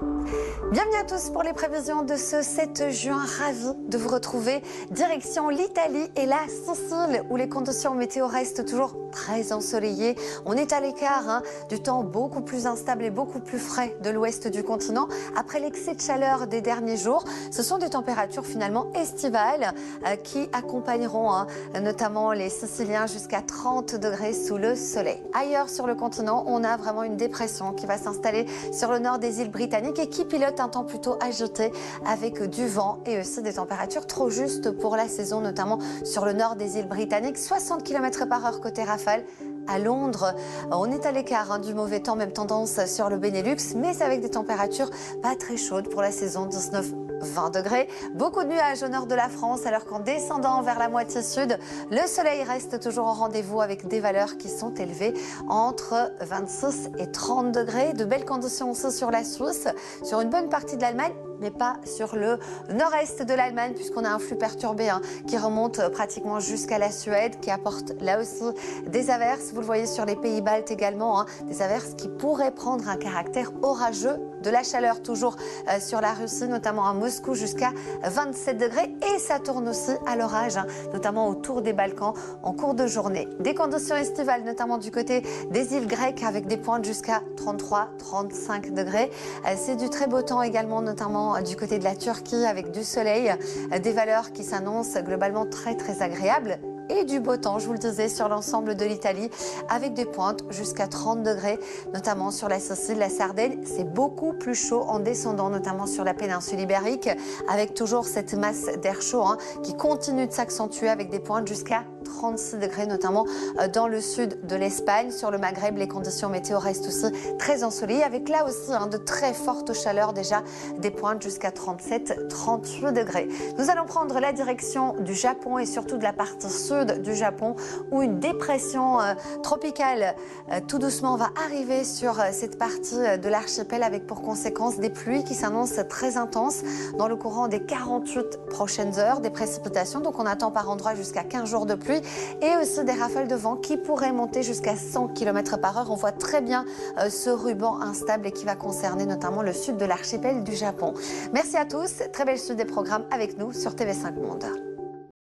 Bienvenue à tous pour les prévisions de ce 7 juin. Ravi de vous retrouver. Direction l'Italie et la Sicile où les conditions météo restent toujours très ensoleillées. On est à l'écart du temps beaucoup plus instable et beaucoup plus frais de l'ouest du continent. Après l'excès de chaleur des derniers jours, ce sont des températures finalement estivales qui accompagneront notamment les Siciliens jusqu'à 30 degrés sous le soleil. Ailleurs sur le continent, on a vraiment une dépression qui va s'installer sur le nord des îles britanniques et qui pilote un temps plutôt agité avec du vent et aussi des températures trop justes pour la saison, notamment sur le nord des îles britanniques. 60 km/h côté rafale. À Londres, on est à l'écart du mauvais temps, même tendance sur le Benelux, mais avec des températures pas très chaudes pour la saison, 19-20 degrés. Beaucoup de nuages au nord de la France, alors qu'en descendant vers la moitié sud, le soleil reste toujours au rendez-vous avec des valeurs qui sont élevées entre 26 et 30 degrés. De belles conditions aussi sur la Suisse, sur une bonne partie de l'Allemagne, mais pas sur le nord-est de l'Allemagne, puisqu'on a un flux perturbé qui remonte pratiquement jusqu'à la Suède, qui apporte là aussi des averses. Vous le voyez sur les pays baltes également, des averses qui pourraient prendre un caractère orageux. De la chaleur toujours sur la Russie, notamment à Moscou, jusqu'à 27 degrés. Et ça tourne aussi à l'orage, notamment autour des Balkans en cours de journée. Des conditions estivales, notamment du côté des îles grecques, avec des pointes jusqu'à 33-35 degrés. C'est du très beau temps également, notamment du côté de la Turquie, avec du soleil, des valeurs qui s'annoncent globalement très agréables. Et du beau temps, je vous le disais, sur l'ensemble de l'Italie, avec des pointes jusqu'à 30 degrés, notamment sur la Sicile, la Sardaigne. C'est beaucoup plus chaud en descendant, notamment sur la péninsule ibérique, avec toujours cette masse d'air chaud qui continue de s'accentuer avec des pointes jusqu'à 36 degrés, notamment dans le sud de l'Espagne. Sur le Maghreb, les conditions météo restent aussi très ensoleillées, avec là aussi de très fortes chaleurs, déjà des pointes jusqu'à 37-38 degrés. Nous allons prendre la direction du Japon et surtout de la partie sud du Japon, où une dépression tropicale tout doucement va arriver sur cette partie de l'archipel, avec pour conséquence des pluies qui s'annoncent très intenses dans le courant des 48 prochaines heures, des précipitations, donc on attend par endroits jusqu'à 15 jours de pluie, et aussi des rafales de vent qui pourraient monter jusqu'à 100 km/h. On voit très bien ce ruban instable et qui va concerner notamment le sud de l'archipel du Japon. Merci à tous, très belle suite des programmes avec nous sur TV5 Monde.